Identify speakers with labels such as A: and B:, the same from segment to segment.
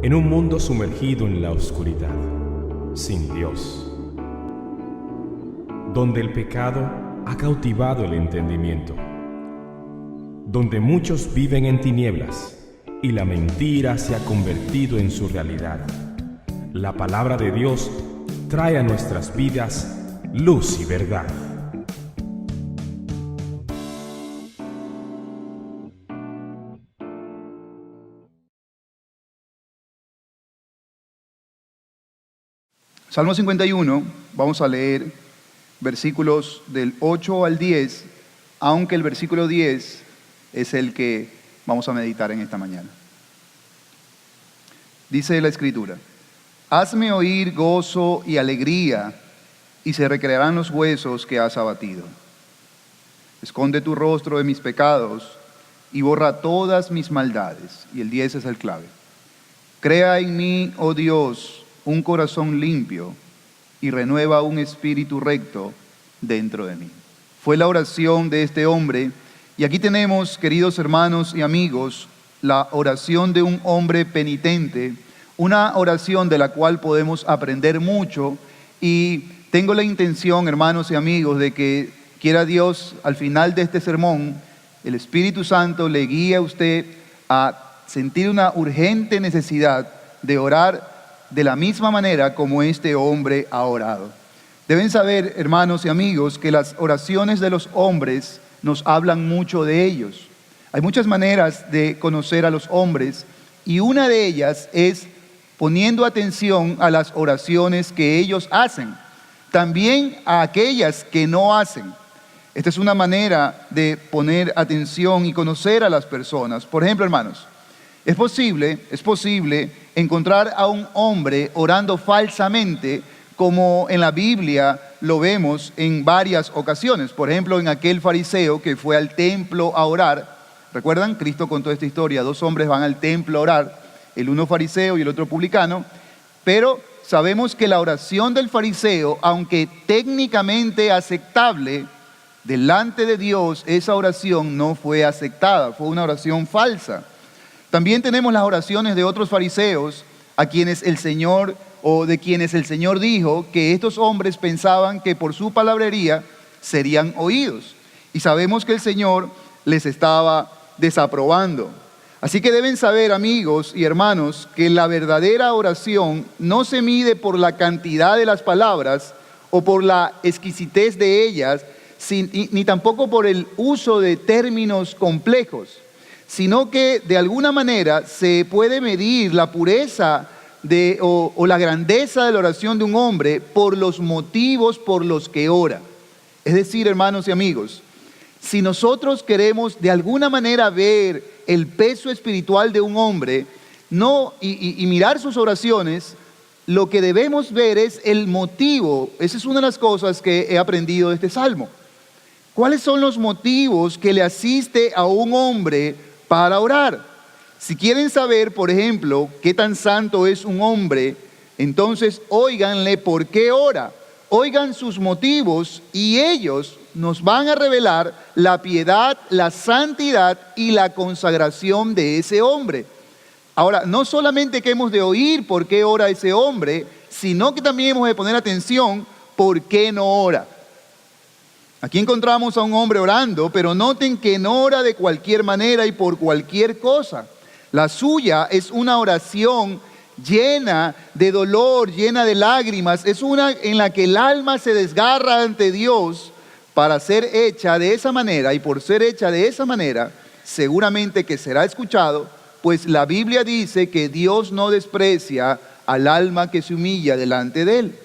A: En un mundo sumergido en la oscuridad, sin Dios, donde el pecado ha cautivado el entendimiento, donde muchos viven en tinieblas y la mentira se ha convertido en su realidad, la palabra de Dios trae a nuestras vidas luz y verdad.
B: Salmo 51, vamos a leer versículos del 8 al 10, aunque el versículo 10 es el que vamos a meditar en esta mañana. Dice la Escritura: hazme oír gozo y alegría, y se recrearán los huesos que has abatido. Esconde tu rostro de mis pecados y borra todas mis maldades. Y el 10 es el clave. Crea en mí, oh Dios, un corazón limpio y renueva un espíritu recto dentro de mí. Fue la oración de este hombre, y aquí tenemos, queridos hermanos y amigos, la oración de un hombre penitente, una oración de la cual podemos aprender mucho, y tengo la intención, hermanos y amigos, de que quiera Dios, al final de este sermón, el Espíritu Santo le guíe a usted a sentir una urgente necesidad de orar de la misma manera como este hombre ha orado. Deben saber, hermanos y amigos, que las oraciones de los hombres nos hablan mucho de ellos. Hay muchas maneras de conocer a los hombres, y una de ellas es poniendo atención a las oraciones que ellos hacen, también a aquellas que no hacen. Esta es una manera de poner atención y conocer a las personas. Por ejemplo, hermanos, es posible encontrar a un hombre orando falsamente, como en la Biblia lo vemos en varias ocasiones. Por ejemplo, en aquel fariseo que fue al templo a orar. ¿Recuerdan? Cristo contó esta historia. 2 hombres van al templo a orar, el uno fariseo y el otro publicano. Pero sabemos que la oración del fariseo, aunque técnicamente aceptable, delante de Dios esa oración no fue aceptada, fue una oración falsa. También tenemos las oraciones de otros fariseos a quienes el Señor, o de quienes el Señor dijo que estos hombres pensaban que por su palabrería serían oídos. Y sabemos que el Señor les estaba desaprobando. Así que deben saber, amigos y hermanos, que la verdadera oración no se mide por la cantidad de las palabras o por la exquisitez de ellas, ni tampoco por el uso de términos complejos, sino que de alguna manera se puede medir la pureza o la grandeza de la oración de un hombre por los motivos por los que ora. Es decir, hermanos y amigos, si nosotros queremos de alguna manera ver el peso espiritual de un hombre y mirar sus oraciones, lo que debemos ver es el motivo. Esa es una de las cosas que he aprendido de este salmo. ¿Cuáles son los motivos que le asiste a un hombre para orar? Si quieren saber, por ejemplo, qué tan santo es un hombre, entonces óiganle por qué ora, oigan sus motivos, y ellos nos van a revelar la piedad, la santidad y la consagración de ese hombre. Ahora, no solamente que hemos de oír por qué ora ese hombre, sino que también hemos de poner atención por qué no ora. Aquí encontramos a un hombre orando, pero noten que no ora de cualquier manera y por cualquier cosa. La suya es una oración llena de dolor, llena de lágrimas. Es una en la que el alma se desgarra ante Dios para ser hecha de esa manera, y por ser hecha de esa manera, seguramente que será escuchado, pues la Biblia dice que Dios no desprecia al alma que se humilla delante de Él.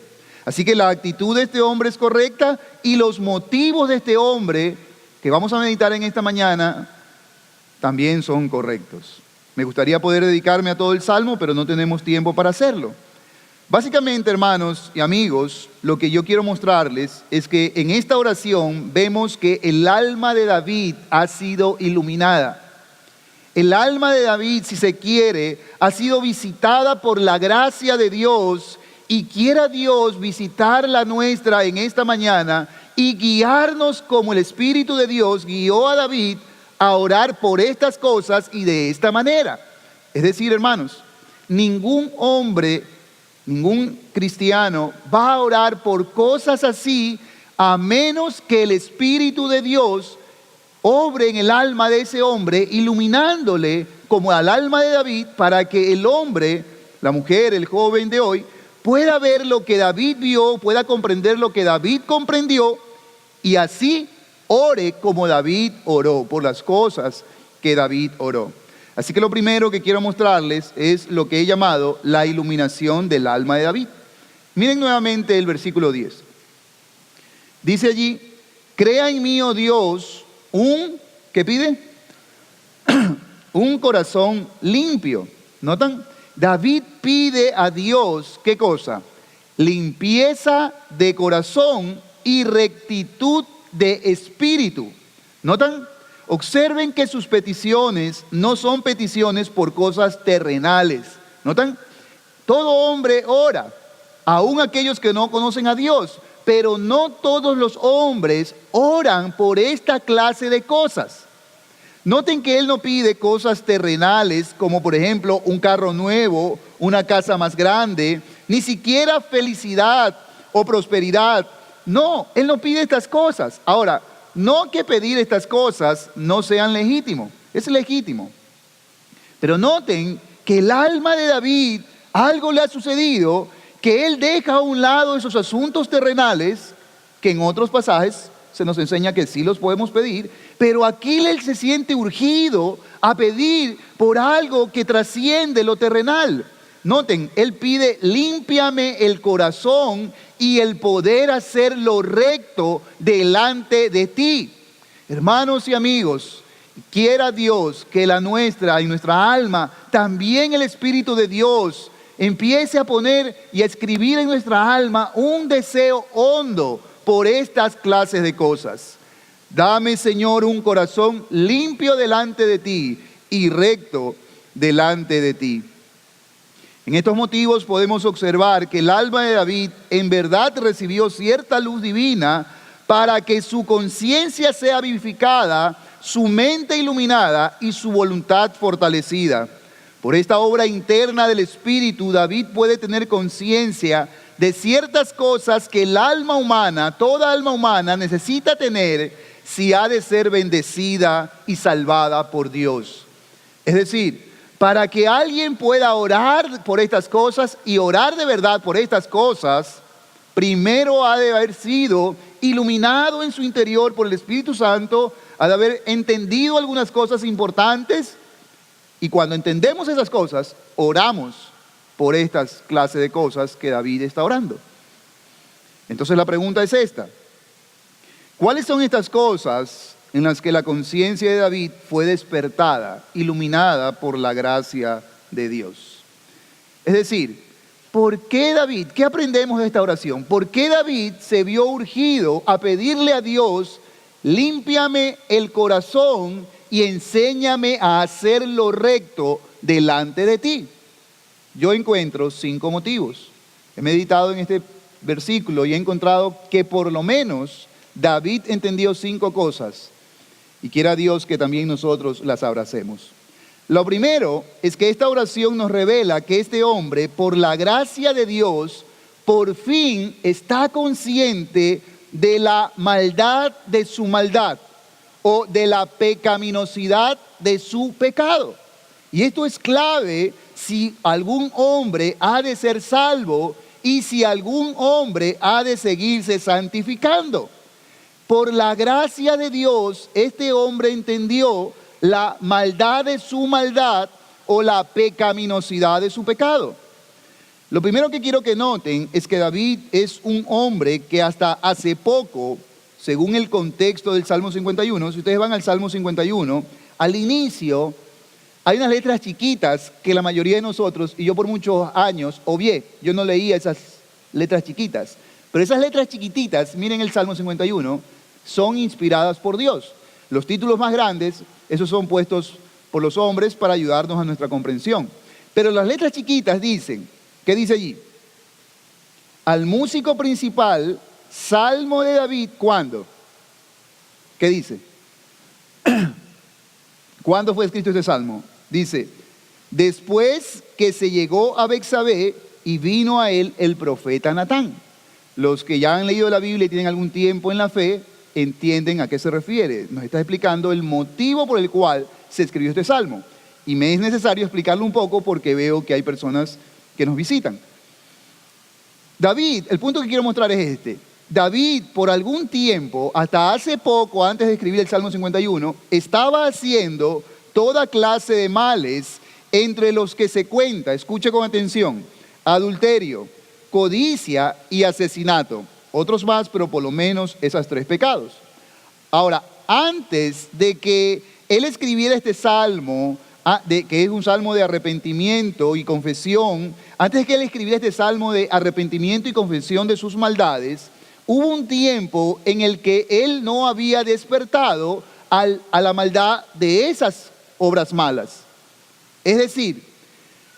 B: Así que la actitud de este hombre es correcta, y los motivos de este hombre que vamos a meditar en esta mañana también son correctos. Me gustaría poder dedicarme a todo el salmo, pero no tenemos tiempo para hacerlo. Básicamente, hermanos y amigos, lo que yo quiero mostrarles es que en esta oración vemos que el alma de David ha sido iluminada. El alma de David, si se quiere, ha sido visitada por la gracia de Dios, y quiera Dios visitar la nuestra en esta mañana y guiarnos como el Espíritu de Dios guió a David a orar por estas cosas y de esta manera. Es decir, hermanos, ningún hombre, ningún cristiano va a orar por cosas así a menos que el Espíritu de Dios obre en el alma de ese hombre, iluminándole como al alma de David, para que el hombre, la mujer, el joven de hoy, pueda ver lo que David vio, pueda comprender lo que David comprendió, y así ore como David oró, por las cosas que David oró. Así que lo primero que quiero mostrarles es lo que he llamado la iluminación del alma de David. Miren nuevamente el versículo 10. Dice allí: crea en mí, oh Dios, ¿qué pide? Un corazón limpio. ¿Notan? David pide a Dios, ¿qué cosa? Limpieza de corazón y rectitud de espíritu. ¿Notan? Observen que sus peticiones no son peticiones por cosas terrenales. ¿Notan? Todo hombre ora, aun aquellos que no conocen a Dios, pero no todos los hombres oran por esta clase de cosas. Noten que él no pide cosas terrenales, como por ejemplo un carro nuevo, una casa más grande, ni siquiera felicidad o prosperidad. No, él no pide estas cosas. Ahora, no que pedir estas cosas no sean legítimos, es legítimo. Pero noten que el alma de David, algo le ha sucedido, que él deja a un lado esos asuntos terrenales, que en otros pasajes se nos enseña que sí los podemos pedir, pero aquí él se siente urgido a pedir por algo que trasciende lo terrenal. Noten, él pide: límpiame el corazón y el poder hacer lo recto delante de ti. Hermanos y amigos, quiera Dios que la nuestra y nuestra alma, también el Espíritu de Dios, empiece a poner y a escribir en nuestra alma un deseo hondo por estas clases de cosas. Dame, Señor, un corazón limpio delante de ti y recto delante de ti. En estos motivos podemos observar que el alma de David en verdad recibió cierta luz divina para que su conciencia sea vivificada, su mente iluminada y su voluntad fortalecida. Por esta obra interna del Espíritu, David puede tener conciencia de ciertas cosas que el alma humana, toda alma humana, necesita tener si ha de ser bendecida y salvada por Dios. Es decir, para que alguien pueda orar por estas cosas y orar de verdad por estas cosas, primero ha de haber sido iluminado en su interior por el Espíritu Santo, ha de haber entendido algunas cosas importantes, y cuando entendemos esas cosas, oramos por estas clases de cosas que David está orando. Entonces la pregunta es esta: ¿cuáles son estas cosas en las que la conciencia de David fue despertada, iluminada por la gracia de Dios? Es decir, ¿por qué David? ¿Qué aprendemos de esta oración? ¿Por qué David se vio urgido a pedirle a Dios: límpiame el corazón y enséñame a hacer lo recto delante de ti? Yo encuentro 5 motivos. He meditado en este versículo y he encontrado que por lo menos David entendió 5 cosas, y quiera Dios que también nosotros las abracemos. Lo primero es que esta oración nos revela que este hombre, por la gracia de Dios, por fin está consciente de la maldad de su maldad, o de la pecaminosidad de su pecado. Y esto es clave si algún hombre ha de ser salvo y si algún hombre ha de seguirse santificando. Por la gracia de Dios, este hombre entendió la maldad de su maldad o la pecaminosidad de su pecado. Lo primero que quiero que noten es que David es un hombre que hasta hace poco, según el contexto del Salmo 51, si ustedes van al Salmo 51, al inicio hay unas letras chiquitas que la mayoría de nosotros, y yo por muchos años obvié, yo no leía esas letras chiquitas, pero esas letras chiquititas, miren el Salmo 51, son inspiradas por Dios. Los títulos más grandes, esos son puestos por los hombres para ayudarnos a nuestra comprensión. Pero las letras chiquitas dicen, ¿qué dice allí? Al músico principal, Salmo de David, ¿cuándo? ¿Qué dice? ¿Cuándo fue escrito este salmo? Dice, después que se llegó a Betsabé y vino a él el profeta Natán. Los que ya han leído la Biblia y tienen algún tiempo en la fe, entienden a qué se refiere. Nos está explicando el motivo por el cual se escribió este salmo. Y me es necesario explicarlo un poco porque veo que hay personas que nos visitan. David, el punto que quiero mostrar es este. David, por algún tiempo, hasta hace poco, antes de escribir el Salmo 51, estaba haciendo toda clase de males entre los que se cuenta, escuche con atención, adulterio, codicia y asesinato. Otros más, pero por lo menos esos 3 pecados. Ahora, antes de que él escribiera este salmo, que es un salmo de arrepentimiento y confesión, antes de que él escribiera este salmo de arrepentimiento y confesión de sus maldades, hubo un tiempo en el que él no había despertado a la maldad de esas obras malas. Es decir,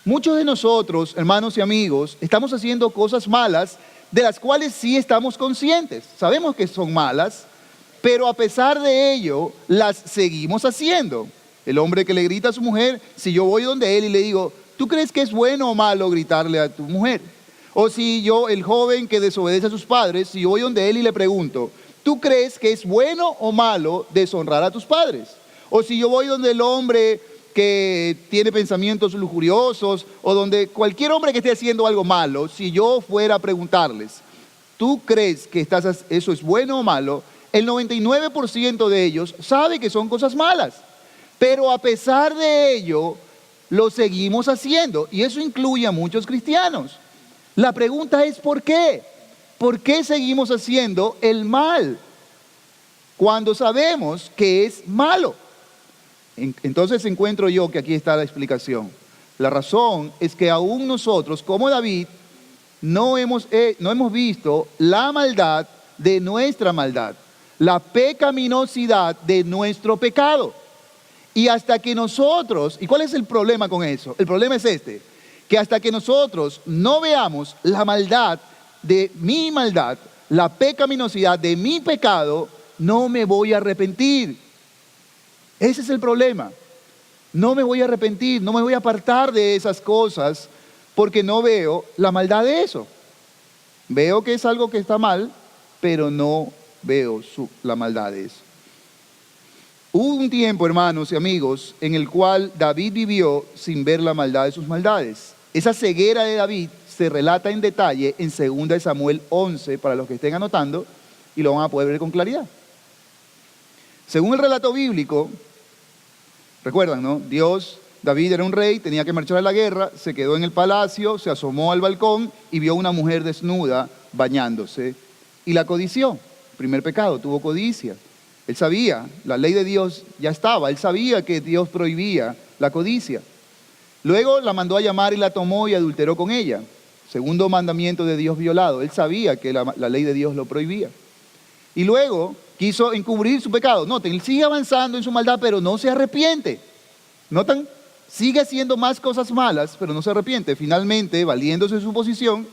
B: muchos de nosotros, hermanos y amigos, estamos haciendo cosas malas de las cuales sí estamos conscientes. Sabemos que son malas, pero a pesar de ello, las seguimos haciendo. El hombre que le grita a su mujer, si yo voy donde él y le digo, ¿tú crees que es bueno o malo gritarle a tu mujer? O si yo, el joven que desobedece a sus padres, si yo voy donde él y le pregunto, ¿tú crees que es bueno o malo deshonrar a tus padres? O si yo voy donde el hombre que tiene pensamientos lujuriosos, o donde cualquier hombre que esté haciendo algo malo, si yo fuera a preguntarles, ¿tú crees que eso es bueno o malo? El 99% de ellos sabe que son cosas malas, pero a pesar de ello, lo seguimos haciendo, y eso incluye a muchos cristianos. La pregunta es ¿por qué? ¿Por qué seguimos haciendo el mal cuando sabemos que es malo? Entonces encuentro yo que aquí está la explicación. La razón es que aún nosotros, como David, no hemos visto la maldad de nuestra maldad, la pecaminosidad de nuestro pecado. Y hasta que nosotros, ¿y cuál es el problema con eso? El problema es este, que hasta que nosotros no veamos la maldad de mi maldad, la pecaminosidad de mi pecado, no me voy a arrepentir. Ese es el problema. No me voy a arrepentir, no me voy a apartar de esas cosas porque no veo la maldad de eso. Veo que es algo que está mal, pero no veo la maldad de eso. Hubo un tiempo, hermanos y amigos, en el cual David vivió sin ver la maldad de sus maldades. Esa ceguera de David se relata en detalle en 2 Samuel 11, para los que estén anotando, y lo van a poder ver con claridad. Según el relato bíblico, recuerdan, ¿no? David era un rey, tenía que marchar a la guerra, se quedó en el palacio, se asomó al balcón y vio a una mujer desnuda bañándose y la codició. Primer pecado, tuvo codicia. Él sabía, la ley de Dios ya estaba, él sabía que Dios prohibía la codicia. Luego la mandó a llamar y la tomó y adulteró con ella. Segundo mandamiento de Dios violado. Él sabía que la ley de Dios lo prohibía. Y luego quiso encubrir su pecado. Noten, él sigue avanzando en su maldad, pero no se arrepiente. ¿Notan? Sigue haciendo más cosas malas, pero no se arrepiente. Finalmente, valiéndose de su posición,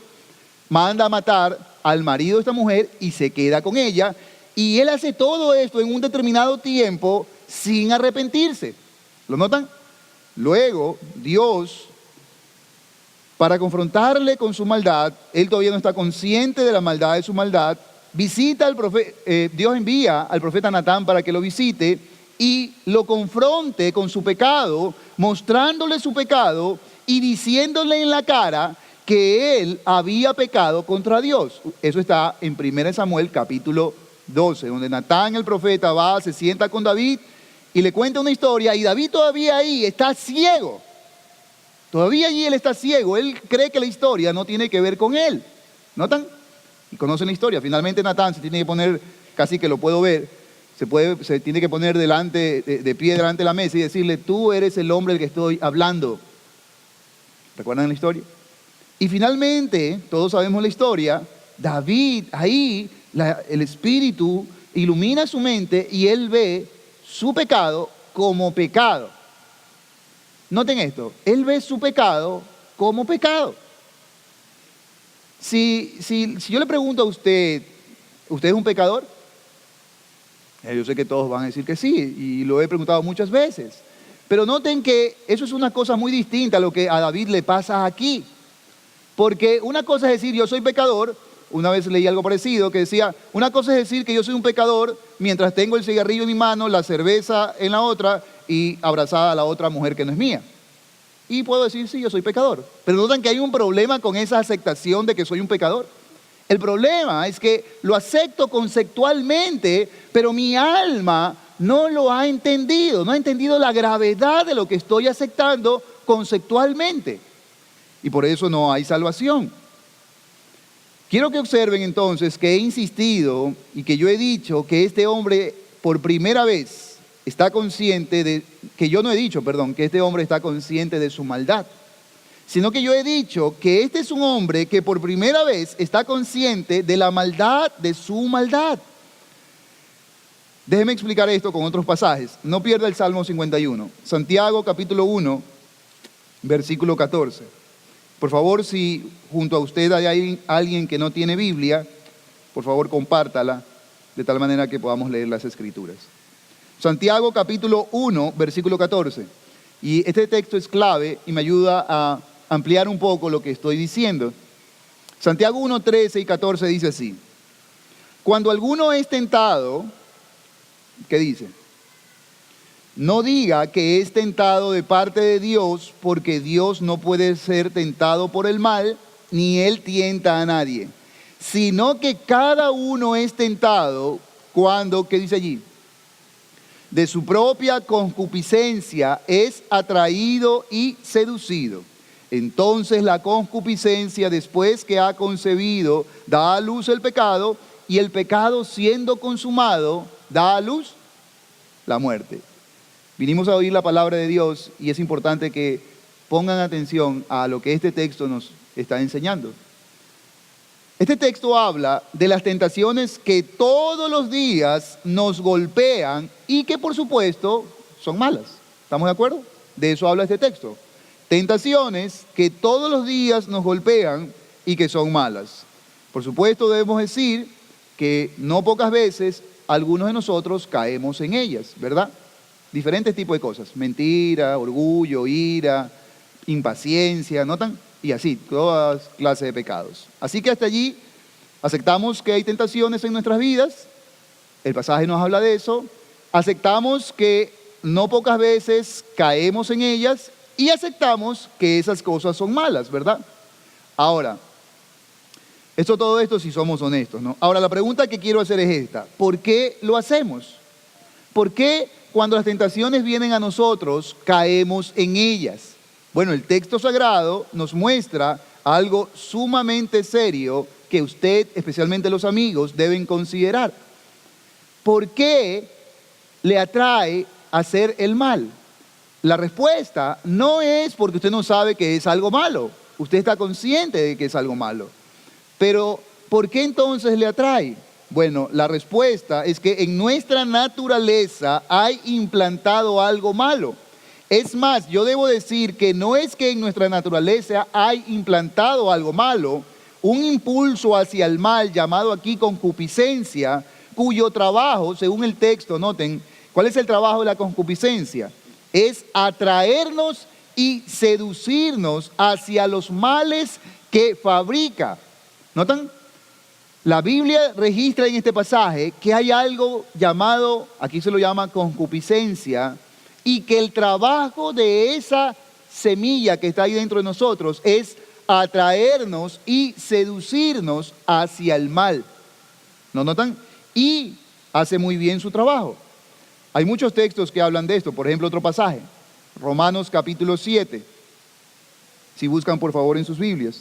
B: manda a matar al marido de esta mujer y se queda con ella. Y él hace todo esto en un determinado tiempo sin arrepentirse. ¿Lo notan? Luego, Dios, para confrontarle con su maldad, él todavía no está consciente de la maldad de su maldad, visita al profeta, Dios envía al profeta Natán para que lo visite y lo confronte con su pecado, mostrándole su pecado y diciéndole en la cara que él había pecado contra Dios. Eso está en 1 Samuel capítulo 12, donde Natán el profeta va, se sienta con David y le cuenta una historia, y David todavía ahí está ciego. Todavía allí él está ciego, él cree que la historia no tiene que ver con él. ¿Notan? Y conocen la historia. Finalmente Natán se tiene que poner, casi que lo puedo ver, se tiene que poner de pie delante de la mesa y decirle, tú eres el hombre del que estoy hablando. ¿Recuerdan la historia? Y finalmente, todos sabemos la historia, David ahí, el Espíritu ilumina su mente y él ve su pecado como pecado. Noten esto, él ve su pecado como pecado. Si yo le pregunto a usted, ¿usted es un pecador? Yo sé que todos van a decir que sí, y lo he preguntado muchas veces. Pero noten que eso es una cosa muy distinta a lo que a David le pasa aquí. Porque una cosa es decir, yo soy pecador. Una vez leí algo parecido que decía, una cosa es decir que yo soy un pecador mientras tengo el cigarrillo en mi mano, la cerveza en la otra y abrazada a la otra mujer que no es mía. Y puedo decir, sí, yo soy pecador. Pero notan que hay un problema con esa aceptación de que soy un pecador. El problema es que lo acepto conceptualmente, pero mi alma no lo ha entendido, no ha entendido la gravedad de lo que estoy aceptando conceptualmente. Y por eso no hay salvación. Quiero que observen entonces que he insistido y que yo he dicho que este hombre por primera vez está consciente de, que yo no he dicho, perdón, que este hombre está consciente de su maldad, sino que yo he dicho que este es un hombre que por primera vez está consciente de la maldad de su maldad. Déjeme explicar esto con otros pasajes. No pierda el Salmo 51. Santiago capítulo 1, versículo 14. Por favor, si junto a usted hay alguien que no tiene Biblia, por favor compártala de tal manera que podamos leer las Escrituras. Santiago capítulo 1, versículo 14. Y este texto es clave y me ayuda a ampliar un poco lo que estoy diciendo. Santiago 1, 13 y 14 dice así. Cuando alguno es tentado, ¿qué dice? No diga que es tentado de parte de Dios, porque Dios no puede ser tentado por el mal, ni Él tienta a nadie. Sino que cada uno es tentado cuando, ¿qué dice allí? De su propia concupiscencia es atraído y seducido. Entonces la concupiscencia, después que ha concebido, da a luz el pecado, y el pecado siendo consumado, da a luz la muerte. Vinimos a oír la palabra de Dios y es importante que pongan atención a lo que este texto nos está enseñando. Este texto habla de las tentaciones que todos los días nos golpean y que por supuesto son malas. ¿Estamos de acuerdo? De eso habla este texto. Tentaciones que todos los días nos golpean y que son malas. Por supuesto debemos decir que no pocas veces algunos de nosotros caemos en ellas, ¿verdad? Diferentes tipos de cosas, mentira, orgullo, ira, impaciencia, ¿notan? Y así, todas clases de pecados. Así que hasta allí aceptamos que hay tentaciones en nuestras vidas, el pasaje nos habla de eso, aceptamos que no pocas veces caemos en ellas y aceptamos que esas cosas son malas, ¿verdad? Ahora, todo esto si somos honestos, ¿no? Ahora la pregunta que quiero hacer es esta, ¿por qué lo hacemos? ¿Por qué cuando las tentaciones vienen a nosotros caemos en ellas? Bueno, el texto sagrado nos muestra algo sumamente serio que usted, especialmente los amigos, deben considerar. ¿Por qué le atrae hacer el mal? La respuesta no es porque usted no sabe que es algo malo. Usted está consciente de que es algo malo. Pero, ¿por qué entonces le atrae? Bueno, la respuesta es que en nuestra naturaleza hay implantado algo malo. Es más, yo debo decir que no es que en nuestra naturaleza hay implantado algo malo, un impulso hacia el mal llamado aquí concupiscencia, cuyo trabajo, según el texto, noten, ¿cuál es el trabajo de la concupiscencia? Es atraernos y seducirnos hacia los males que fabrica. ¿Notan? La Biblia registra en este pasaje que hay algo llamado, aquí se lo llama concupiscencia, y que el trabajo de esa semilla que está ahí dentro de nosotros es atraernos y seducirnos hacia el mal. ¿No notan? Y hace muy bien su trabajo. Hay muchos textos que hablan de esto. Por ejemplo, otro pasaje, Romanos capítulo 7. Si buscan por favor en sus Biblias.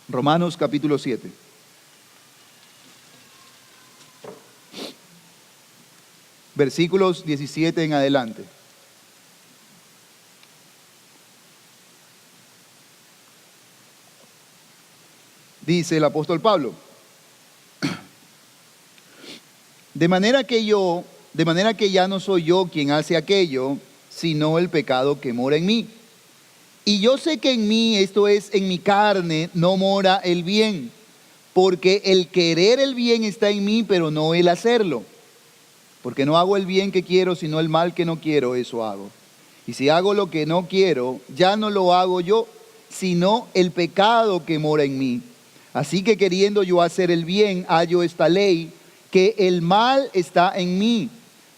B: Romanos capítulo 7. Versículos 17 en adelante. Dice el apóstol Pablo: de manera que ya no soy yo quien hace aquello, sino el pecado que mora en mí. Y yo sé que en mí, esto es, en mi carne, no mora el bien, porque el querer el bien está en mí, pero no el hacerlo. Porque no hago el bien que quiero, sino el mal que no quiero, eso hago. Y si hago lo que no quiero, ya no lo hago yo, sino el pecado que mora en mí. Así que queriendo yo hacer el bien, hallo esta ley, que el mal está en mí.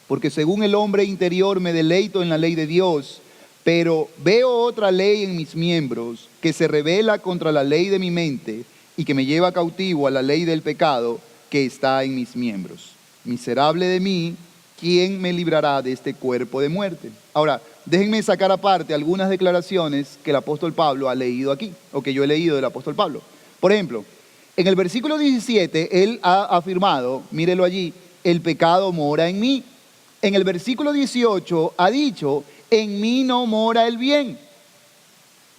B: Porque según el hombre interior me deleito en la ley de Dios, pero veo otra ley en mis miembros, que se rebela contra la ley de mi mente y que me lleva cautivo a la ley del pecado que está en mis miembros. Miserable de mí, ¿quién me librará de este cuerpo de muerte? Ahora, déjenme sacar aparte algunas declaraciones que el apóstol Pablo ha leído aquí, o que yo he leído del apóstol Pablo. Por ejemplo, en el versículo 17, él ha afirmado, mírelo allí, el pecado mora en mí. En el versículo 18 ha dicho, en mí no mora el bien.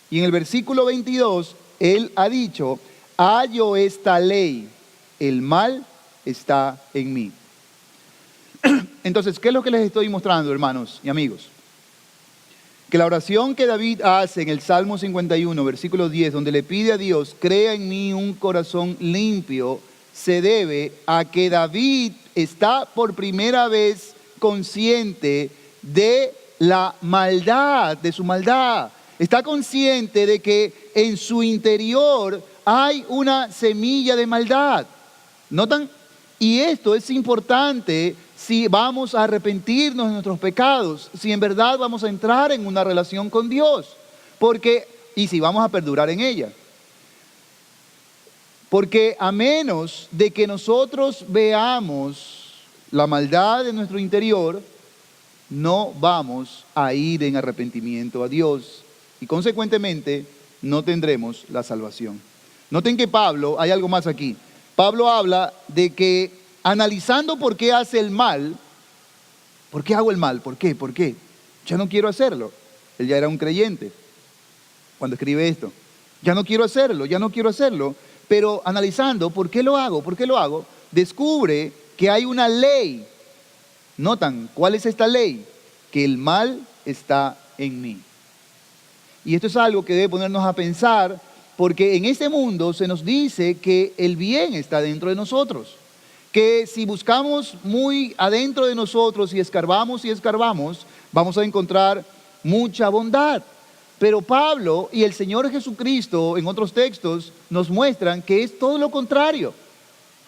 B: Y en el versículo 22, él ha dicho, hallo esta ley, el mal está en mí. Entonces, ¿qué es lo que les estoy mostrando, hermanos y amigos? Que la oración que David hace en el Salmo 51, versículo 10, donde le pide a Dios, crea en mí un corazón limpio, se debe a que David está por primera vez consciente de la maldad, de su maldad. Está consciente de que en su interior hay una semilla de maldad. ¿Notan? Y esto es importante si vamos a arrepentirnos de nuestros pecados, si en verdad vamos a entrar en una relación con Dios, y si vamos a perdurar en ella. Porque a menos de que nosotros veamos la maldad de nuestro interior, no vamos a ir en arrepentimiento a Dios y consecuentemente no tendremos la salvación. Noten que Pablo, hay algo más aquí. Pablo habla de que analizando por qué hace el mal, ¿por qué hago el mal? ¿Por qué? ¿Por qué? Ya no quiero hacerlo. Él ya era un creyente cuando escribe esto. Ya no quiero hacerlo. Pero analizando por qué lo hago, descubre que hay una ley. Notan, ¿cuál es esta ley? Que el mal está en mí. Y esto es algo que debe ponernos a pensar, porque en este mundo se nos dice que el bien está dentro de nosotros. Que si buscamos muy adentro de nosotros y escarbamos, vamos a encontrar mucha bondad. Pero Pablo y el Señor Jesucristo en otros textos nos muestran que es todo lo contrario.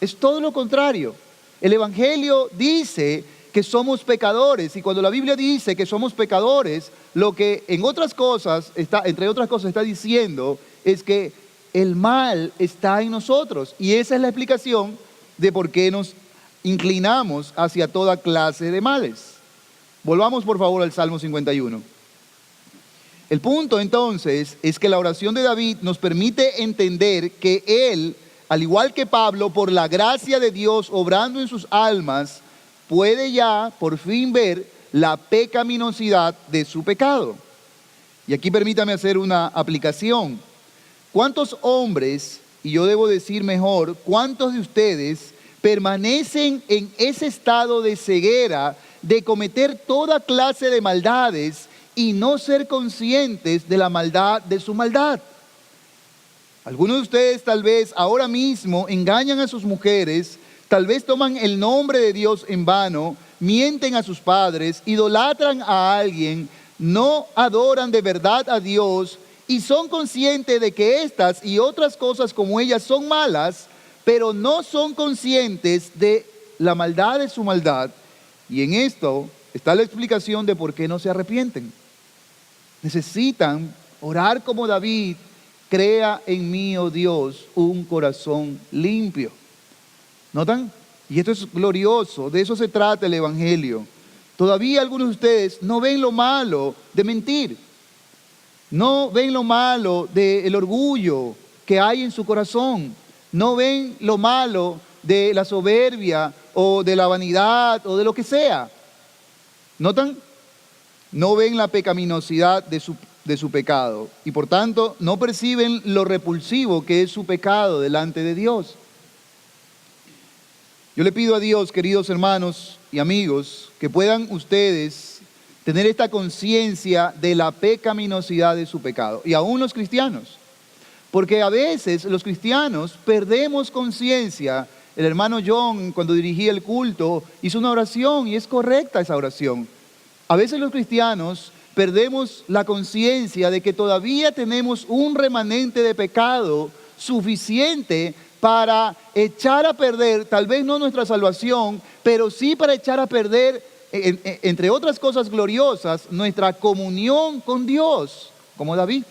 B: Es todo lo contrario. El Evangelio dice que somos pecadores, y cuando la Biblia dice que somos pecadores, lo que entre otras cosas está diciendo es que el mal está en nosotros, y esa es la explicación de por qué nos inclinamos hacia toda clase de males. Volvamos por favor al Salmo 51. El punto entonces es que la oración de David nos permite entender que él, al igual que Pablo, por la gracia de Dios obrando en sus almas, puede ya por fin ver la pecaminosidad de su pecado. Y aquí permítame hacer una aplicación. ¿Cuántos hombres, y yo debo decir mejor, cuántos de ustedes permanecen en ese estado de ceguera de cometer toda clase de maldades y no ser conscientes de la maldad de su maldad? Algunos de ustedes tal vez ahora mismo engañan a sus mujeres, tal vez toman el nombre de Dios en vano, mienten a sus padres, idolatran a alguien, no adoran de verdad a Dios y son conscientes de que estas y otras cosas como ellas son malas, pero no son conscientes de la maldad de su maldad. Y en esto está la explicación de por qué no se arrepienten. Necesitan orar como David: crea en mí, oh Dios, un corazón limpio. ¿Notan? Y esto es glorioso, de eso se trata el Evangelio. Todavía algunos de ustedes no ven lo malo de mentir. No ven lo malo del orgullo que hay en su corazón. No ven lo malo de la soberbia o de la vanidad o de lo que sea. ¿Notan? No ven la pecaminosidad de su pecado y por tanto no perciben lo repulsivo que es su pecado delante de Dios. Yo le pido a Dios, queridos hermanos y amigos, que puedan ustedes tener esta conciencia de la pecaminosidad de su pecado, y aún los cristianos, porque a veces los cristianos perdemos conciencia El hermano John, cuando dirigía el culto, hizo una oración y es correcta esa oración. A veces los cristianos perdemos la conciencia de que todavía tenemos un remanente de pecado suficiente para echar a perder, tal vez no nuestra salvación, pero sí para echar a perder, entre otras cosas gloriosas, nuestra comunión con Dios, como David.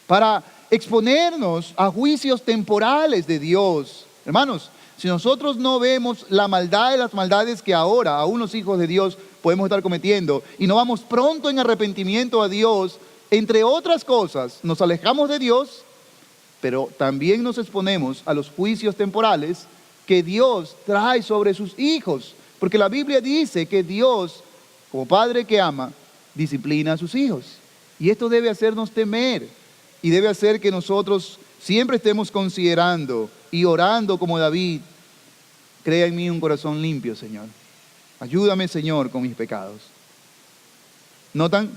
B: Para exponernos a juicios temporales de Dios. Hermanos, si nosotros no vemos la maldad de las maldades que ahora aún los hijos de Dios podemos estar cometiendo y no vamos pronto en arrepentimiento a Dios, entre otras cosas, nos alejamos de Dios, pero también nos exponemos a los juicios temporales que Dios trae sobre sus hijos. Porque la Biblia dice que Dios, como Padre que ama, disciplina a sus hijos. Y esto debe hacernos temer y debe hacer que nosotros siempre estemos considerando y orando como David: crea en mí un corazón limpio, Señor. Ayúdame, Señor, con mis pecados. ¿Notan?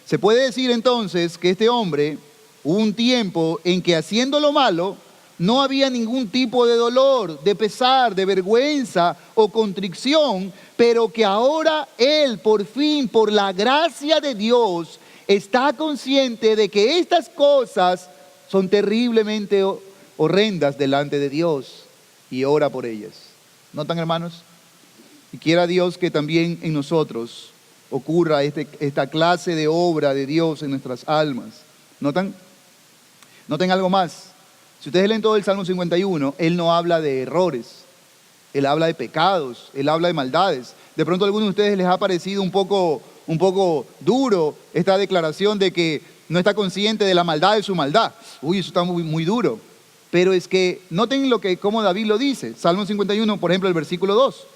B: Se puede decir entonces que este hombre, hubo un tiempo en que haciendo lo malo, no había ningún tipo de dolor, de pesar, de vergüenza o contrición, pero que ahora él, por fin, por la gracia de Dios, está consciente de que estas cosas son terriblemente horrendas delante de Dios y ora por ellas. ¿Notan, hermanos? Y quiera Dios que también en nosotros ocurra esta clase de obra de Dios en nuestras almas. ¿Notan? Noten algo más. Si ustedes leen todo el Salmo 51, él no habla de errores, él habla de pecados, él habla de maldades. De pronto a algunos de ustedes les ha parecido un poco duro esta declaración de que no está consciente de la maldad de su maldad. Uy, eso está muy duro. Pero es que noten cómo David lo dice. Salmo 51, por ejemplo, el versículo 2.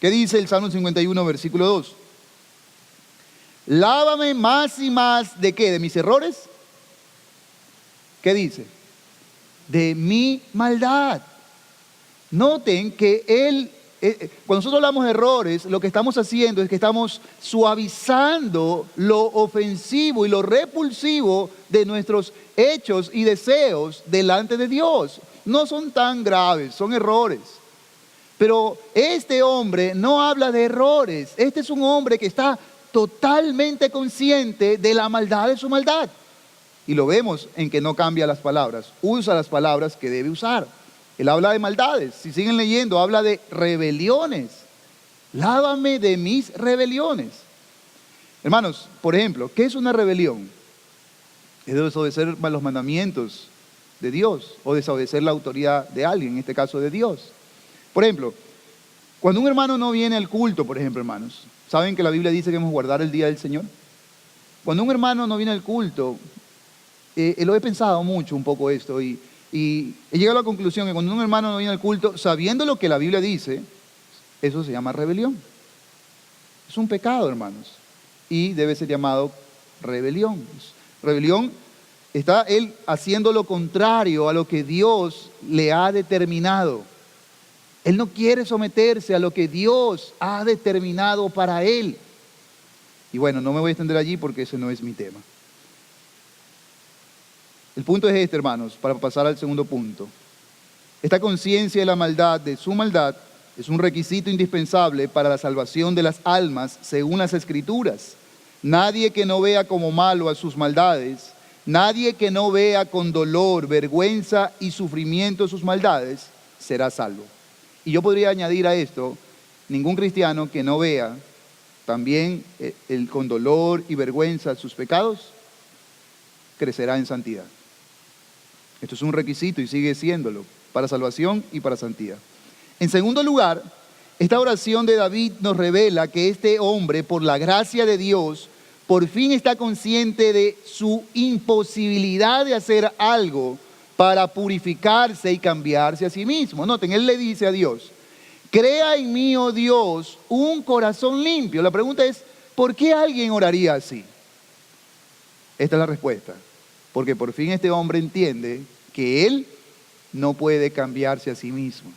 B: ¿Qué dice el Salmo 51, versículo 2? Lávame más y más, ¿de qué? ¿De mis errores? ¿Qué dice? De mi maldad. Noten que cuando nosotros hablamos de errores, lo que estamos haciendo es que estamos suavizando lo ofensivo y lo repulsivo de nuestros hechos y deseos delante de Dios. No son tan graves, son errores. Pero este hombre no habla de errores. Este es un hombre que está totalmente consciente de la maldad de su maldad. Y lo vemos en que no cambia las palabras, usa las palabras que debe usar. Él habla de maldades, si siguen leyendo, habla de rebeliones. Lávame de mis rebeliones. Hermanos, por ejemplo, ¿qué es una rebelión? Es desobedecer los mandamientos de Dios o desobedecer la autoridad de alguien, en este caso de Dios. Por ejemplo, cuando un hermano no viene al culto, por ejemplo, hermanos, ¿saben que la Biblia dice que debemos guardar el día del Señor? Cuando un hermano no viene al culto, lo he pensado mucho un poco esto y he llegado a la conclusión que cuando un hermano no viene al culto, sabiendo lo que la Biblia dice, eso se llama rebelión. Es un pecado, hermanos, y debe ser llamado rebelión. Rebelión está él haciendo lo contrario a lo que Dios le ha determinado. Él no quiere someterse a lo que Dios ha determinado para él. Y bueno, no me voy a extender allí porque ese no es mi tema. El punto es este, hermanos, para pasar al segundo punto. Esta conciencia de la maldad, de su maldad, es un requisito indispensable para la salvación de las almas según las Escrituras. Nadie que no vea como malo a sus maldades, nadie que no vea con dolor, vergüenza y sufrimiento sus maldades, será salvo. Y yo podría añadir a esto, ningún cristiano que no vea también con dolor y vergüenza sus pecados, crecerá en santidad. Esto es un requisito y sigue siéndolo para salvación y para santidad. En segundo lugar, esta oración de David nos revela que este hombre, por la gracia de Dios, por fin está consciente de su imposibilidad de hacer algo para purificarse y cambiarse a sí mismo. Noten, él le dice a Dios: crea en mí, oh Dios, un corazón limpio. La pregunta es, ¿por qué alguien oraría así? Esta es la respuesta. Porque por fin este hombre entiende que él no puede cambiarse a sí mismo.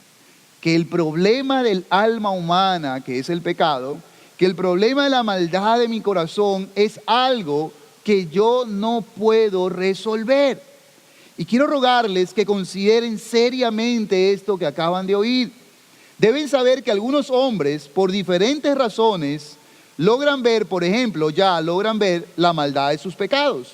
B: Que el problema del alma humana, que es el pecado, que el problema de la maldad de mi corazón es algo que yo no puedo resolver. Y quiero rogarles que consideren seriamente esto que acaban de oír. Deben saber que algunos hombres, por diferentes razones, logran ver, por ejemplo, logran ver la maldad de sus pecados,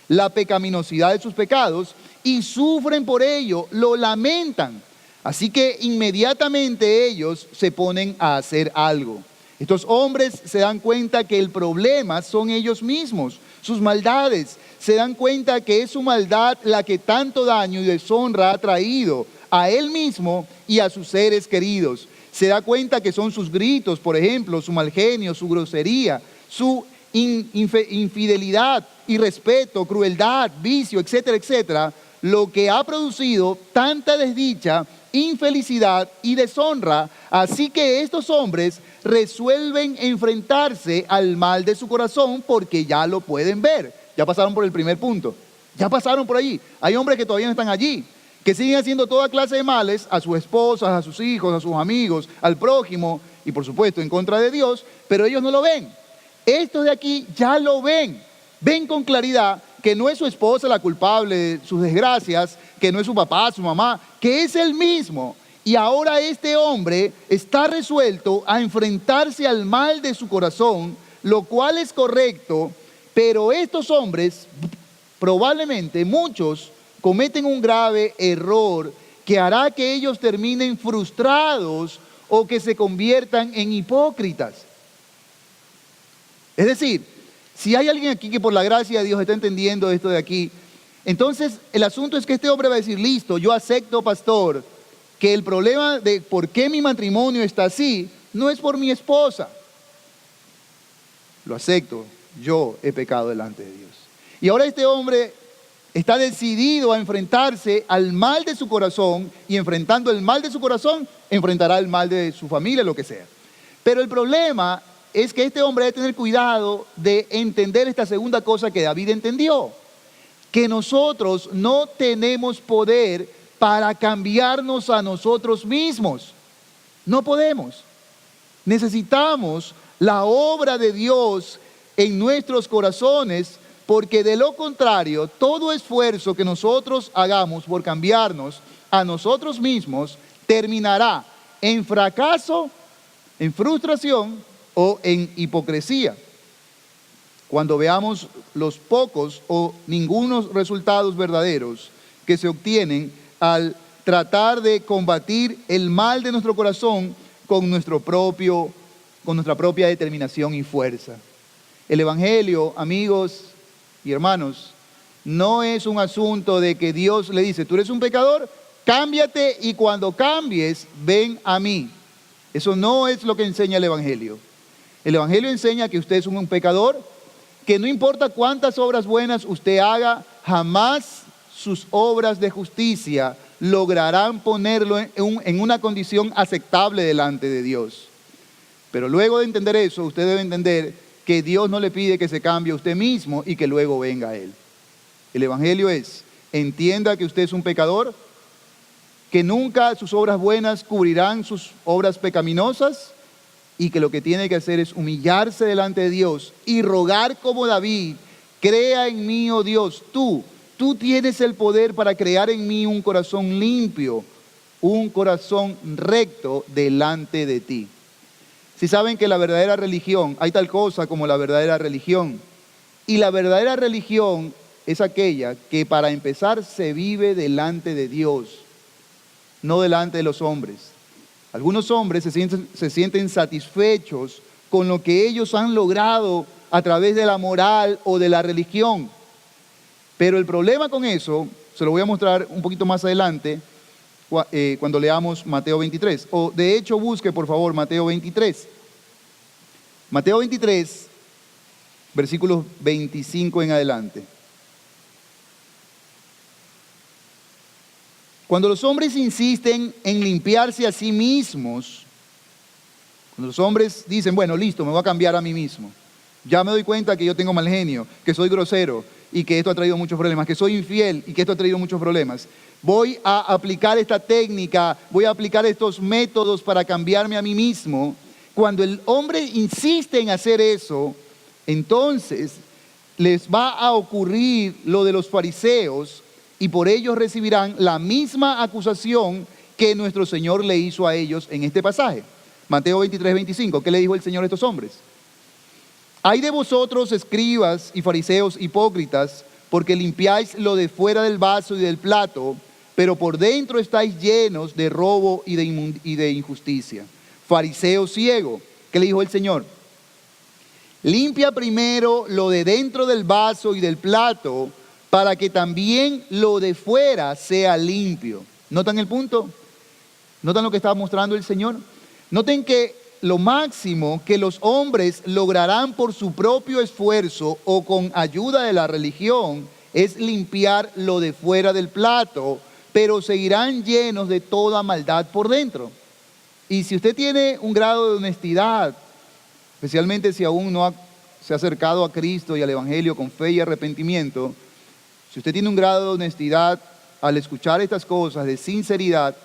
B: la pecaminosidad de sus pecados, y sufren por ello, lo lamentan. Así que inmediatamente ellos se ponen a hacer algo. Estos hombres se dan cuenta que el problema son ellos mismos, sus maldades. Se dan cuenta que es su maldad la que tanto daño y deshonra ha traído a él mismo y a sus seres queridos. Se da cuenta que son sus gritos, por ejemplo, su mal genio, su grosería, su infidelidad, irrespeto, crueldad, vicio, etcétera, etcétera, lo que ha producido tanta desdicha, infelicidad y deshonra. Así que estos hombres resuelven enfrentarse al mal de su corazón porque ya lo pueden ver. Ya pasaron por el primer punto, ya pasaron por allí. Hay hombres que todavía no están allí, que siguen haciendo toda clase de males a sus esposas, a sus hijos, a sus amigos, al prójimo y por supuesto en contra de Dios, pero ellos no lo ven. Estos de aquí ya lo ven, ven con claridad que no es su esposa la culpable de sus desgracias, que no es su papá, su mamá, que es él mismo. Y ahora este hombre está resuelto a enfrentarse al mal de su corazón, lo cual es correcto, pero estos hombres, probablemente muchos, cometen un grave error que hará que ellos terminen frustrados o que se conviertan en hipócritas. Es decir, si hay alguien aquí que por la gracia de Dios está entendiendo esto de aquí, entonces el asunto es que este hombre va a decir, listo, yo acepto, pastor, que el problema de por qué mi matrimonio está así, no es por mi esposa. Lo acepto, yo he pecado delante de Dios. Y ahora este hombre está decidido a enfrentarse al mal de su corazón, y enfrentando el mal de su corazón, enfrentará el mal de su familia, lo que sea. Pero el problema es que este hombre debe tener cuidado de entender esta segunda cosa que David entendió, que nosotros no tenemos poder para cambiarnos a nosotros mismos. No podemos. Necesitamos la obra de Dios en nuestros corazones, porque de lo contrario, todo esfuerzo que nosotros hagamos por cambiarnos a nosotros mismos terminará en fracaso, en frustración o en hipocresía. Cuando veamos los pocos o ningunos resultados verdaderos que se obtienen al tratar de combatir el mal de nuestro corazón con nuestra propia determinación y fuerza. El Evangelio, amigos y hermanos, no es un asunto de que Dios le dice, tú eres un pecador, cámbiate y cuando cambies, ven a mí. Eso no es lo que enseña el Evangelio. El Evangelio enseña que usted es un pecador, que no importa cuántas obras buenas usted haga, jamás sus obras de justicia lograrán ponerlo en una condición aceptable delante de Dios. Pero luego de entender eso, usted debe entender que Dios no le pide que se cambie a usted mismo y que luego venga a Él. El Evangelio es, entienda que usted es un pecador, que nunca sus obras buenas cubrirán sus obras pecaminosas y que lo que tiene que hacer es humillarse delante de Dios y rogar como David, crea en mí, oh Dios, tú tienes el poder para crear en mí un corazón limpio, un corazón recto delante de ti. Si saben que la verdadera religión, hay tal cosa como la verdadera religión, y la verdadera religión es aquella que para empezar se vive delante de Dios, no delante de los hombres. Algunos hombres se sienten satisfechos con lo que ellos han logrado a través de la moral o de la religión. Pero el problema con eso, se lo voy a mostrar un poquito más adelante, cuando leamos Mateo 23. O de hecho busque por favor Mateo 23. Mateo 23, versículos 25 en adelante. Cuando los hombres insisten en limpiarse a sí mismos, cuando los hombres dicen, bueno, listo, me voy a cambiar a mí mismo. Ya me doy cuenta que yo tengo mal genio, que soy grosero y que esto ha traído muchos problemas, que soy infiel y que esto ha traído muchos problemas. Voy a aplicar esta técnica, voy a aplicar estos métodos para cambiarme a mí mismo. Cuando el hombre insiste en hacer eso, entonces les va a ocurrir lo de los fariseos, y por ellos recibirán la misma acusación que nuestro Señor le hizo a ellos en este pasaje. Mateo 23, 25, ¿qué le dijo el Señor a estos hombres? Hay de vosotros, escribas y fariseos hipócritas, porque limpiáis lo de fuera del vaso y del plato, pero por dentro estáis llenos de robo y de injusticia. Fariseo ciego, ¿qué le dijo el Señor? Limpia primero lo de dentro del vaso y del plato, para que también lo de fuera sea limpio. ¿Notan el punto? ¿Notan lo que estaba mostrando el Señor? Noten que lo máximo que los hombres lograrán por su propio esfuerzo o con ayuda de la religión es limpiar lo de fuera del plato, pero seguirán llenos de toda maldad por dentro. Y si usted tiene un grado de honestidad, especialmente si aún no se ha acercado a Cristo y al Evangelio con fe y arrepentimiento, si usted tiene un grado de honestidad al escuchar estas cosas, de sinceridad,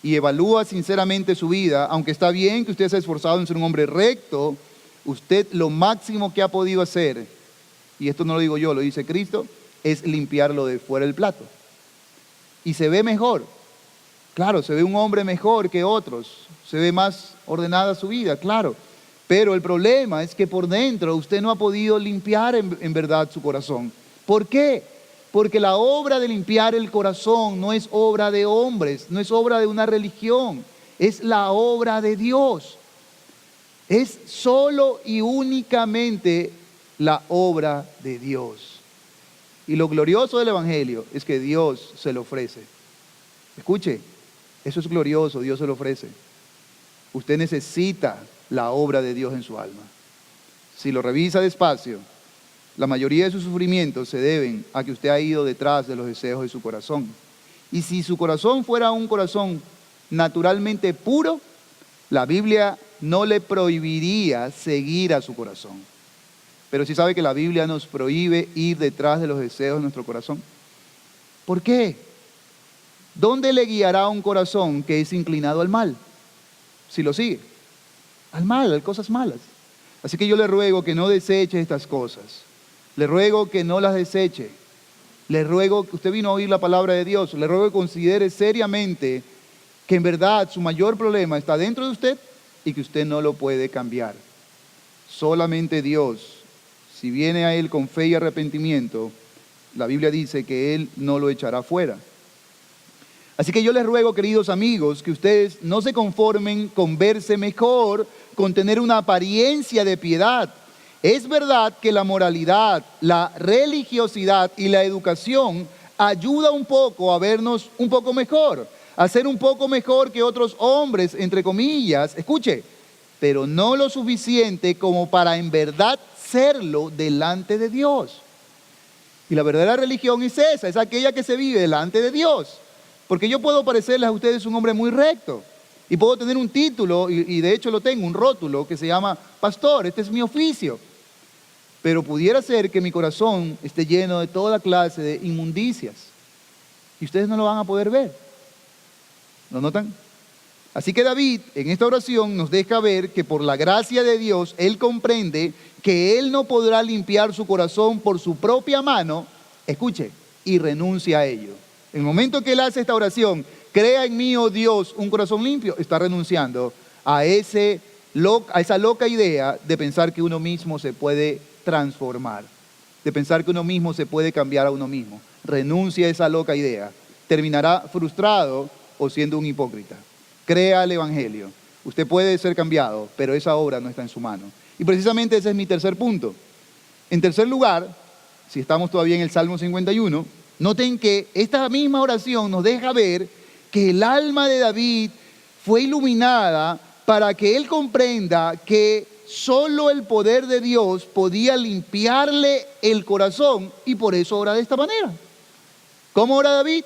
B: y evalúa sinceramente su vida, aunque está bien que usted se ha esforzado en ser un hombre recto, usted lo máximo que ha podido hacer, y esto no lo digo yo, lo dice Cristo, es limpiarlo de fuera del plato. Y se ve mejor. Claro, se ve un hombre mejor que otros, se ve más ordenada su vida, claro. Pero el problema es que por dentro usted no ha podido limpiar en verdad su corazón. ¿Por qué? Porque la obra de limpiar el corazón no es obra de hombres, no es obra de una religión, es la obra de Dios. Es solo y únicamente la obra de Dios. Y lo glorioso del Evangelio es que Dios se lo ofrece. Escuche, eso es glorioso, Dios se lo ofrece. Usted necesita la obra de Dios en su alma. Si lo revisa despacio, la mayoría de sus sufrimientos se deben a que usted ha ido detrás de los deseos de su corazón. Y si su corazón fuera un corazón naturalmente puro, la Biblia no le prohibiría seguir a su corazón. Pero si sabe que la Biblia nos prohíbe ir detrás de los deseos de nuestro corazón. ¿Por qué? ¿Dónde le guiará un corazón que es inclinado al mal? Si lo sigue. Al mal, a cosas malas. Así que yo le ruego que no deseche estas cosas. Le ruego que no las deseche. Le ruego que usted vino a oír la palabra de Dios. Le ruego que considere seriamente que en verdad su mayor problema está dentro de usted y que usted no lo puede cambiar. Solamente Dios, si viene a Él con fe y arrepentimiento, la Biblia dice que Él no lo echará fuera. Así que yo les ruego, queridos amigos, que ustedes no se conformen con verse mejor, con tener una apariencia de piedad. Es verdad que la moralidad, la religiosidad y la educación ayuda un poco a vernos un poco mejor, a ser un poco mejor que otros hombres, entre comillas, escuche, pero no lo suficiente como para en verdad serlo delante de Dios. Y la verdadera religión es esa, es aquella que se vive delante de Dios. Porque yo puedo parecerles a ustedes un hombre muy recto y puedo tener un título, y de hecho lo tengo, un rótulo que se llama pastor, este es mi oficio. Pero pudiera ser que mi corazón esté lleno de toda clase de inmundicias y ustedes no lo van a poder ver. ¿Lo notan? Así que David en esta oración nos deja ver que por la gracia de Dios él comprende que él no podrá limpiar su corazón por su propia mano, escuche, y renuncia a ello. En el momento que él hace esta oración, crea en mí, oh Dios, un corazón limpio, está renunciando a esa loca idea de pensar que uno mismo se puede transformar, de pensar que uno mismo se puede cambiar a uno mismo. Renuncia a esa loca idea. Terminará frustrado o siendo un hipócrita. Crea el Evangelio. Usted puede ser cambiado, pero esa obra no está en su mano. Y precisamente ese es mi tercer punto. En tercer lugar, si estamos todavía en el Salmo 51, noten que esta misma oración nos deja ver que el alma de David fue iluminada para que él comprenda que solo el poder de Dios podía limpiarle el corazón y por eso ora de esta manera. ¿Cómo ora David?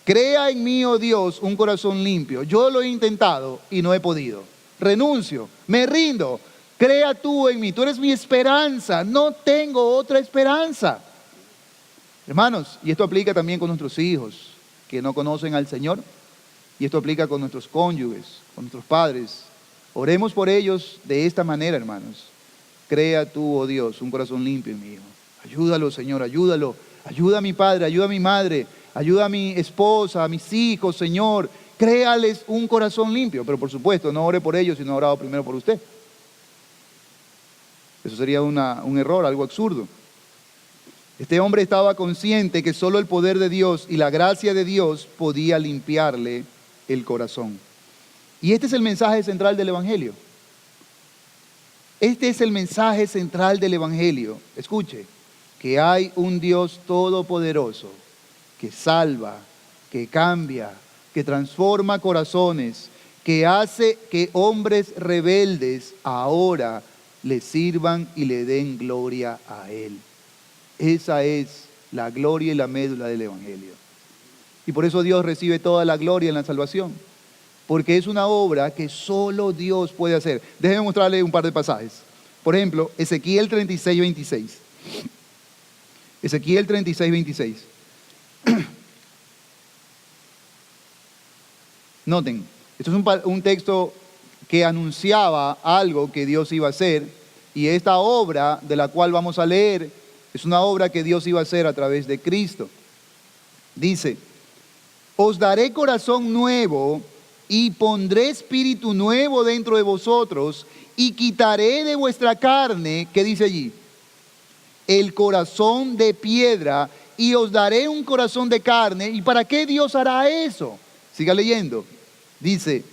B: Crea en mí, oh Dios, un corazón limpio. Yo lo he intentado y no he podido. Renuncio, me rindo. Crea tú en mí, tú eres mi esperanza. No tengo otra esperanza. Hermanos, y esto aplica también con nuestros hijos que no conocen al Señor. Y esto aplica con nuestros cónyuges, con nuestros padres. Oremos por ellos de esta manera, hermanos. Crea tú, oh Dios, un corazón limpio en mi hijo. Ayúdalo, Señor, ayúdalo. Ayuda a mi padre, ayuda a mi madre Ayuda a mi esposa, a mis hijos, Señor. Créales un corazón limpio. Pero por supuesto, no ore por ellos, sino orado primero por usted. Eso sería un error, algo absurdo. Este hombre estaba consciente que solo el poder de Dios y la gracia de Dios podía limpiarle el corazón. Y este es el mensaje central del Evangelio. Este es el mensaje central del Evangelio. Escuche, que hay un Dios todopoderoso que salva, que cambia, que transforma corazones, que hace que hombres rebeldes ahora le sirvan y le den gloria a Él. Esa es la gloria y la médula del Evangelio. Y por eso Dios recibe toda la gloria en la salvación. Porque es una obra que solo Dios puede hacer. Déjenme mostrarle un par de pasajes. Por ejemplo, Ezequiel 36, 26. Ezequiel 36, 26. Noten, esto es un texto que anunciaba algo que Dios iba a hacer. Y esta obra de la cual vamos a leer es una obra que Dios iba a hacer a través de Cristo. Dice, os daré corazón nuevo y pondré espíritu nuevo dentro de vosotros y quitaré de vuestra carne, ¿qué dice allí? El corazón de piedra y os daré un corazón de carne. ¿Y para qué Dios hará eso? Siga leyendo. Dice,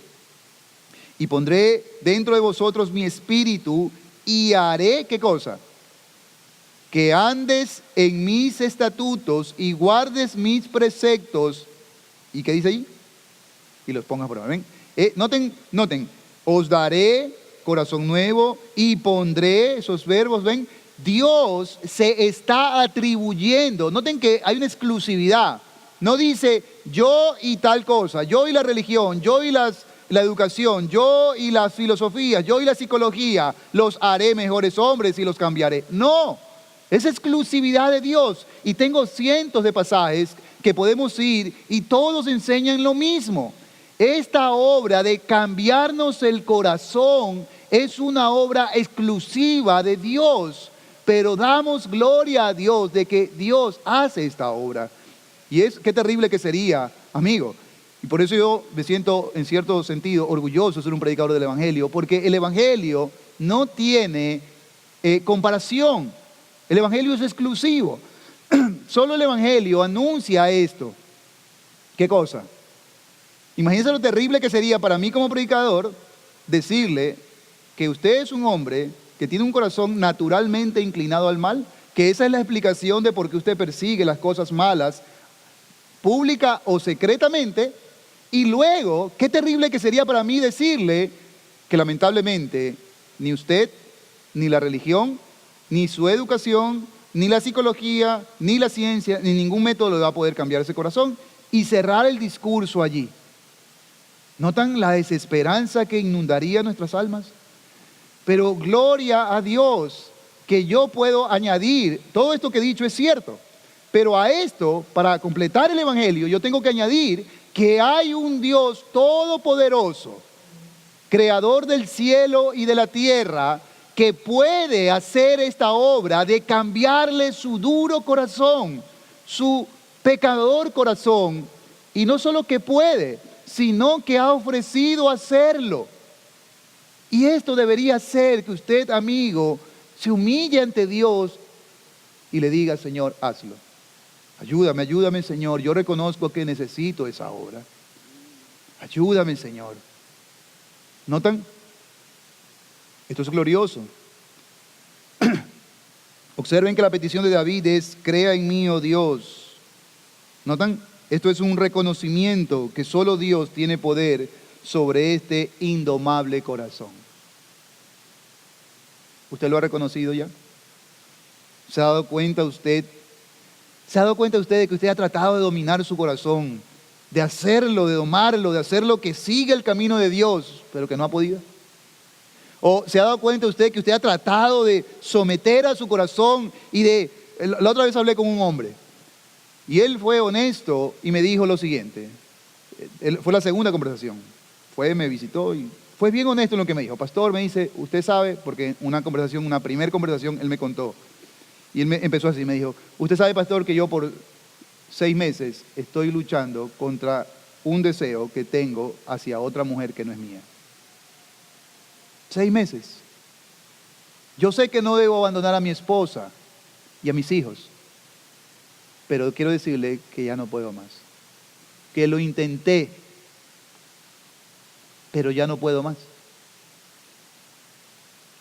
B: y pondré dentro de vosotros mi espíritu y haré, ¿qué cosa? Que andes en mis estatutos y guardes mis preceptos. ¿Y qué dice ahí? Y los pongas por ahí. Noten, os daré corazón nuevo y pondré, esos verbos, ven, Dios se está atribuyendo. Noten que hay una exclusividad. No dice yo y tal cosa, yo y la religión, yo y la educación, yo y las filosofías, yo y la psicología, los haré mejores hombres y los cambiaré. No, es exclusividad de Dios. Y tengo cientos de pasajes que podemos ir y todos enseñan lo mismo. Esta obra de cambiarnos el corazón es una obra exclusiva de Dios, pero damos gloria a Dios de que Dios hace esta obra. Y qué terrible que sería, amigo. Y por eso yo me siento en cierto sentido orgulloso de ser un predicador del Evangelio, porque el Evangelio no tiene comparación. El Evangelio es exclusivo. Solo el Evangelio anuncia esto. ¿Qué cosa? Imagínense lo terrible que sería para mí como predicador decirle que usted es un hombre que tiene un corazón naturalmente inclinado al mal, que esa es la explicación de por qué usted persigue las cosas malas, pública o secretamente, y luego, qué terrible que sería para mí decirle que lamentablemente ni usted, ni la religión, ni su educación, ni la psicología, ni la ciencia, ni ningún método le va a poder cambiar ese corazón, y cerrar el discurso allí. ¿Notan la desesperanza que inundaría nuestras almas? Pero gloria a Dios que yo puedo añadir, todo esto que he dicho es cierto, pero a esto, para completar el Evangelio, yo tengo que añadir que hay un Dios todopoderoso, creador del cielo y de la tierra, que puede hacer esta obra de cambiarle su duro corazón, su pecador corazón, y no solo que puede, sino que ha ofrecido hacerlo. Y esto debería hacer que usted, amigo, se humille ante Dios y le diga, Señor, hazlo. Ayúdame, Señor. Yo reconozco que necesito esa obra. Ayúdame, Señor. ¿Notan? Esto es glorioso. Observen que la petición de David es, crea en mí, oh Dios. ¿Notan? Esto es un reconocimiento que solo Dios tiene poder sobre este indomable corazón. ¿Usted lo ha reconocido ya? ¿Se ha dado cuenta usted? ¿Se ha dado cuenta usted de que usted ha tratado de dominar su corazón, de hacerlo, de domarlo, de hacerlo que siga el camino de Dios, pero que no ha podido? ¿O se ha dado cuenta usted que usted ha tratado de someter a su corazón y la otra vez hablé con un hombre y él fue honesto y me dijo lo siguiente, fue la segunda conversación, me visitó y fue bien honesto en lo que me dijo. Pastor, me dice, usted sabe, porque una primera conversación él me contó y él me empezó así, me dijo, usted sabe, pastor, que yo por 6 meses estoy luchando contra un deseo que tengo hacia otra mujer que no es mía. 6 meses. Yo sé que no debo abandonar a mi esposa y a mis hijos, pero quiero decirle que ya no puedo más. Que lo intenté, pero ya no puedo más.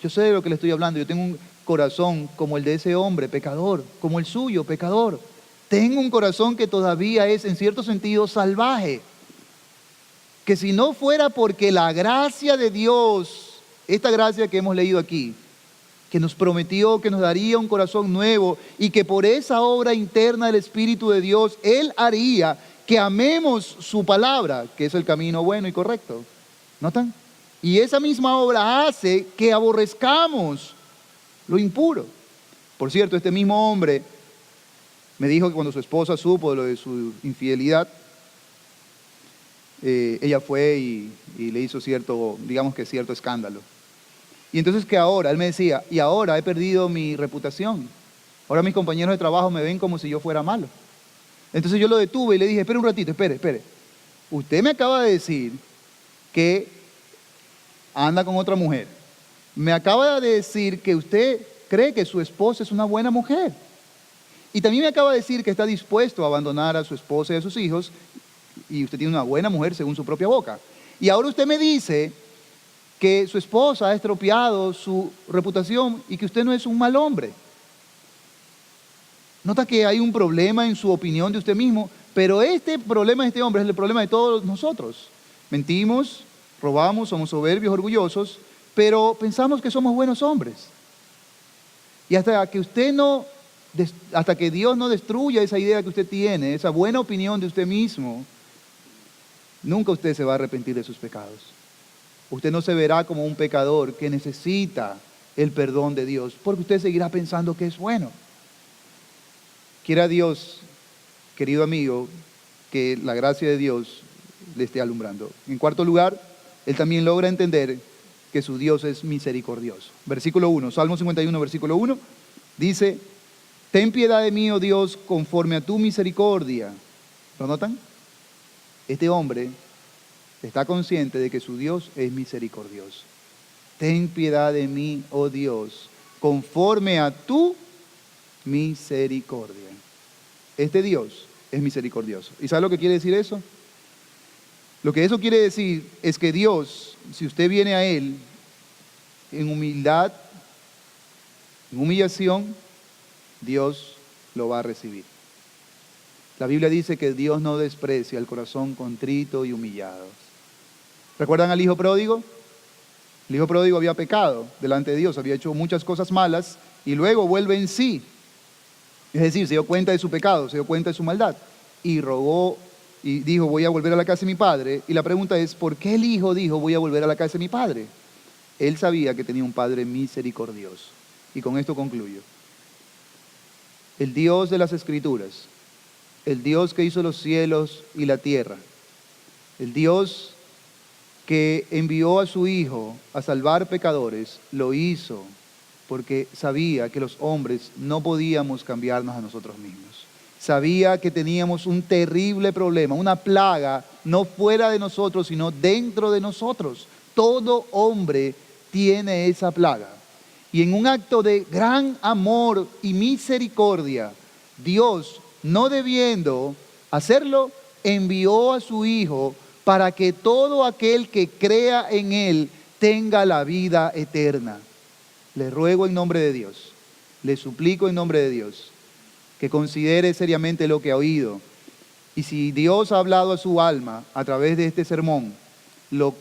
B: Yo sé de lo que le estoy hablando. Yo tengo un corazón como el de ese hombre, pecador, como el suyo, pecador. Tengo un corazón que todavía es, en cierto sentido, salvaje. Que si no fuera porque la gracia de Dios, esta gracia que hemos leído aquí, que nos prometió que nos daría un corazón nuevo y que por esa obra interna del Espíritu de Dios, Él haría que amemos su palabra, que es el camino bueno y correcto. ¿Notan? Y esa misma obra hace que aborrezcamos lo impuro. Por cierto, este mismo hombre me dijo que cuando su esposa supo de lo de su infidelidad, ella fue y le hizo cierto escándalo. Y entonces que ahora, él me decía, y ahora he perdido mi reputación. Ahora mis compañeros de trabajo me ven como si yo fuera malo. Entonces yo lo detuve y le dije, espere un ratito, espere. Usted me acaba de decir que anda con otra mujer. Me acaba de decir que usted cree que su esposa es una buena mujer. Y también me acaba de decir que está dispuesto a abandonar a su esposa y a sus hijos. Y usted tiene una buena mujer según su propia boca. Y ahora usted me dice que su esposa ha estropeado su reputación y que usted no es un mal hombre. Nota que hay un problema en su opinión de usted mismo, pero este problema de este hombre es el problema de todos nosotros. Mentimos, robamos, somos soberbios, orgullosos, pero pensamos que somos buenos hombres. Y hasta que Dios no destruya esa idea que usted tiene, esa buena opinión de usted mismo, nunca usted se va a arrepentir de sus pecados. Usted no se verá como un pecador que necesita el perdón de Dios, porque usted seguirá pensando que es bueno. Quiera Dios, querido amigo, que la gracia de Dios le esté alumbrando. En cuarto lugar, él también logra entender que su Dios es misericordioso. Versículo 1, Salmo 51, versículo 1, dice, ten piedad de mí, oh Dios, conforme a tu misericordia. ¿Lo notan? Este hombre está consciente de que su Dios es misericordioso. Ten piedad de mí, oh Dios, conforme a tu misericordia. Este Dios es misericordioso. ¿Y sabe lo que quiere decir eso? Lo que eso quiere decir es que Dios, si usted viene a Él en humildad, en humillación, Dios lo va a recibir. La Biblia dice que Dios no desprecia el corazón contrito y humillado. ¿Recuerdan al hijo pródigo? El hijo pródigo había pecado delante de Dios, había hecho muchas cosas malas y luego vuelve en sí. Es decir, se dio cuenta de su pecado, se dio cuenta de su maldad y rogó y dijo, voy a volver a la casa de mi padre. Y la pregunta es, ¿por qué el hijo dijo, voy a volver a la casa de mi padre? Él sabía que tenía un padre misericordioso. Y con esto concluyo. El Dios de las Escrituras, el Dios que hizo los cielos y la tierra, el Dios que envió a su Hijo a salvar pecadores, lo hizo porque sabía que los hombres no podíamos cambiarnos a nosotros mismos. Sabía que teníamos un terrible problema, una plaga, no fuera de nosotros, sino dentro de nosotros. Todo hombre tiene esa plaga. Y en un acto de gran amor y misericordia, Dios, no debiendo hacerlo, envió a su Hijo para que todo aquel que crea en Él tenga la vida eterna. Le ruego en nombre de Dios, le suplico en nombre de Dios, que considere seriamente lo que ha oído. Y si Dios ha hablado a su alma a través de este sermón, lo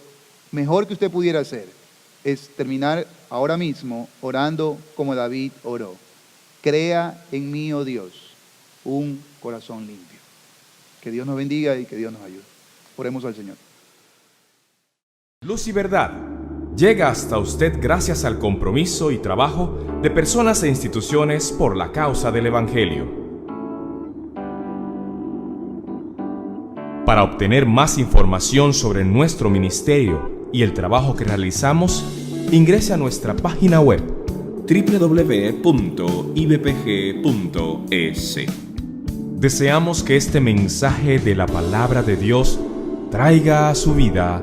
B: mejor que usted pudiera hacer es terminar ahora mismo orando como David oró. Crea en mí, oh Dios, un corazón limpio. Que Dios nos bendiga y que Dios nos ayude. Oremos al Señor.
A: Luz y verdad llega hasta usted gracias al compromiso y trabajo de personas e instituciones por la causa del Evangelio. Para obtener más información sobre nuestro ministerio y el trabajo que realizamos, ingrese a nuestra página web www.ibpg.es. Deseamos que este mensaje de la palabra de Dios traiga a su vida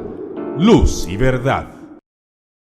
A: luz y verdad.